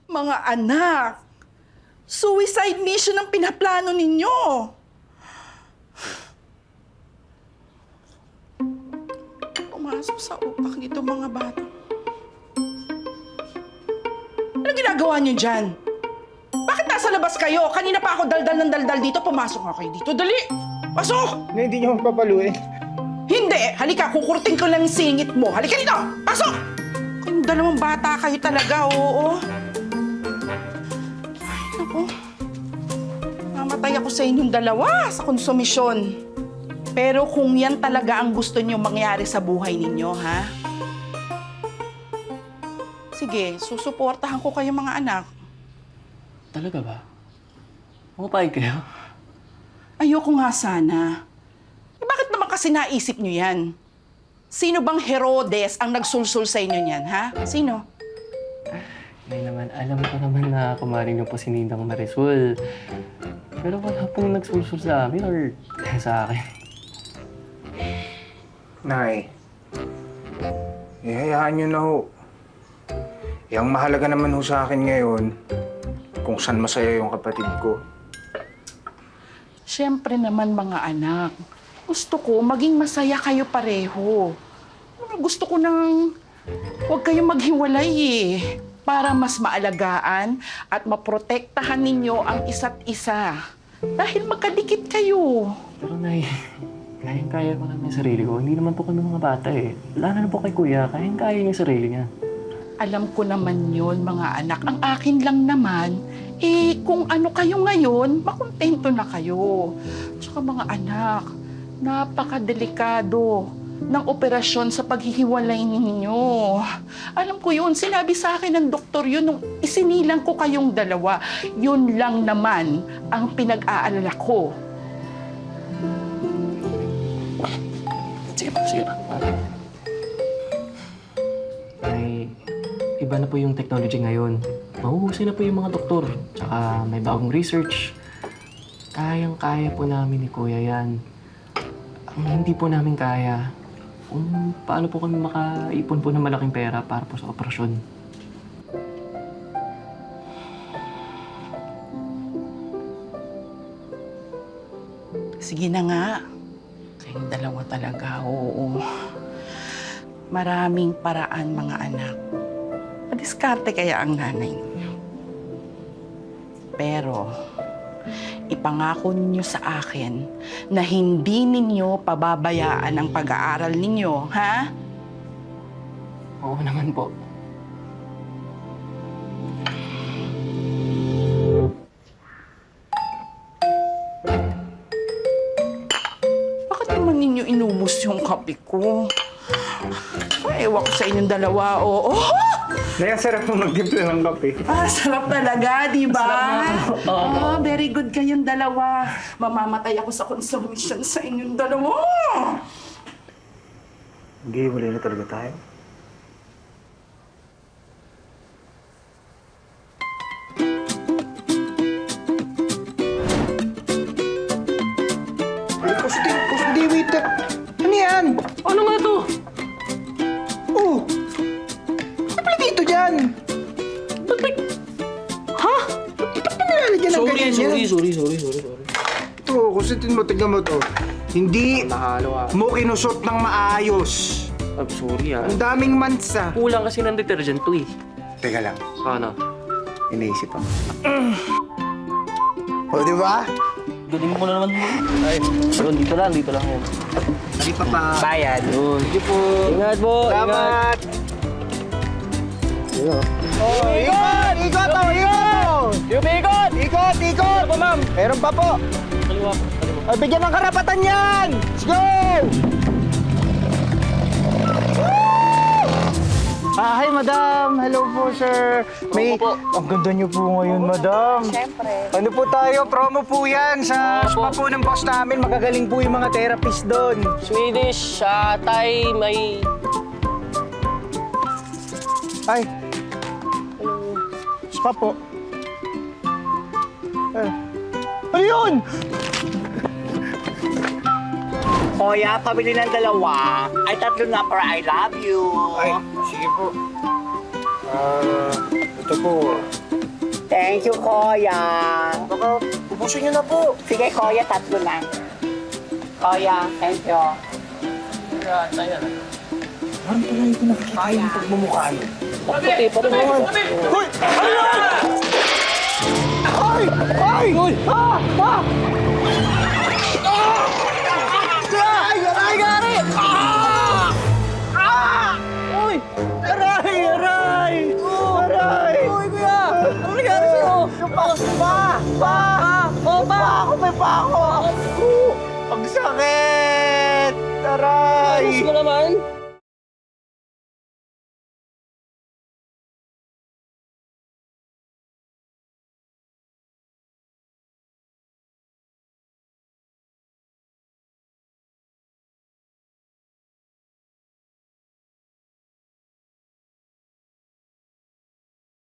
Mga anak, suicide mission ang pinaplano ninyo. Pumasok sa utak nito mga bata. Ano ginagawa niyo dyan? Bakit nasa labas kayo? Kanina pa ako daldal ng daldal dito. Pumasok nga kayo dito. Dali! Pasok! Hindi niyo papaluin. Hindi! Halika, kukurting ko lang yung singit mo. Halika dito! Pasok! Kayong dalawang bata kayo talaga, oo. Ay, naku. Mamatay ako sa inyong dalawa sa konsumisyon. Pero kung yan talaga ang gusto niyo mangyari sa buhay ninyo, ha? Sige, susuportahan ko kayo mga anak. Talaga ba? Pumapayag kayo? Ayoko nga sana. Eh, bakit naman kasi naisip niyo yan? Sino bang Herodes ang nagsulsul sa inyo niyan, ha? Sino? Nay naman, alam ko naman na kumarin niyo po si Ninang Marisol. Pero wala pong nagsulsul sa amin or sa akin. Nay, ihayaan niyo na ho. Yang mahalaga naman ho sa akin ngayon, kung saan masaya yung kapatid ko. Siyempre naman mga anak, gusto ko maging masaya kayo pareho. Gusto ko nang huwag kayong maghiwalay eh. Para mas maalagaan at maprotektahan ninyo ang isa't isa. Dahil magkadikit kayo. Pero Nay, kayang-kaya ko naman yung sarili ko. Hindi naman po kami mga bata eh. Wala na po kay Kuya, kayang-kaya niya yung sarili niya. Alam ko naman yun, mga anak. Ang akin lang naman, eh, kung ano kayo ngayon, makontento na kayo. Tsaka mga anak, napakadelikado ng operasyon sa paghihiwalay ninyo. Alam ko yun, sinabi sa akin ng doktor yun nung isinilang ko kayong dalawa. Yun lang naman ang pinag-aalala ko. Sige pa, sige pa. Nay, iba na po yung technology ngayon. Mahuhusay na po yung mga doktor. Tsaka may bagong research. Kayang-kaya po namin ni Kuya yan. Ang hindi po namin kaya, kung paano po kami makaipon po ng malaking pera para po sa operasyon. Sige na nga. Kayong dalawa talaga, oo. Maraming paraan, mga anak. Madiskarte kaya ang nanay niyo. Pero, ipangako ninyo sa akin na hindi ninyo pababayaan ang pag-aaral ninyo, ha? Oo naman po. Bakit naman ninyo inubos yung kape ko? Ay, ewan ko sa inyong dalawa, oo. Nay, ang sarap mo magtimpla ng kape. Sarap talaga, di ba? Very good kayong dalawa. Mamamatay ako sa consumption sa inyong dalawa. Hindi, wala na talaga tayo. Kusti, wait. Ano yan? Ano nga to? Oh! Ano pala dito dyan? Ba't may... Ha? Ba't pa nilalagyan ng ganyan yan? Sorry. Ito, kusitin mo, tignan mo to. Hindi Nahalo mo kinusot ng maayos. Sorry ah. Ang daming mansa. Kulang kasi ng detergent to eh. Teka lang, Ano? iniisip ako. O, di ba? Galing mo na naman mo. Ay, yun, dito lang yun. Hindi pa pa. Bayad. Yun. Sige po. Ingat po. Salamat! Ingat. Oh, ikot! Ikot! Oh, ikot! Ikot! Ikot! Ikot! Ano pa, ma'am? Meron pa po. Kaliwa. Ay, bigyan ng karapatan yan! Let's go! Hi, madam. Hello po, sir. Promo po. Ang ganda niyo po ngayon, madam. Siyempre. Ano po tayo? Promo po yan sa Promo spa po ng boss namin. Magagaling po yung mga therapist doon. Swedish, Thai, may... Ay. Spa po. Ano yun? Kuya, pabili ng dalawa. Ay, tatlo na para I love you. Ay, sige po. Ito po. Thank you, Kuya. Baka ubusin niyo na po. Sige, Kuya, 3 na. Kuya, thank you. Parang pala ito nakikita yung pagmumukha niyo. Puti pa rin naman. Hoy! Ano yan? Ay! Ay! Hoy! Ah! Ah!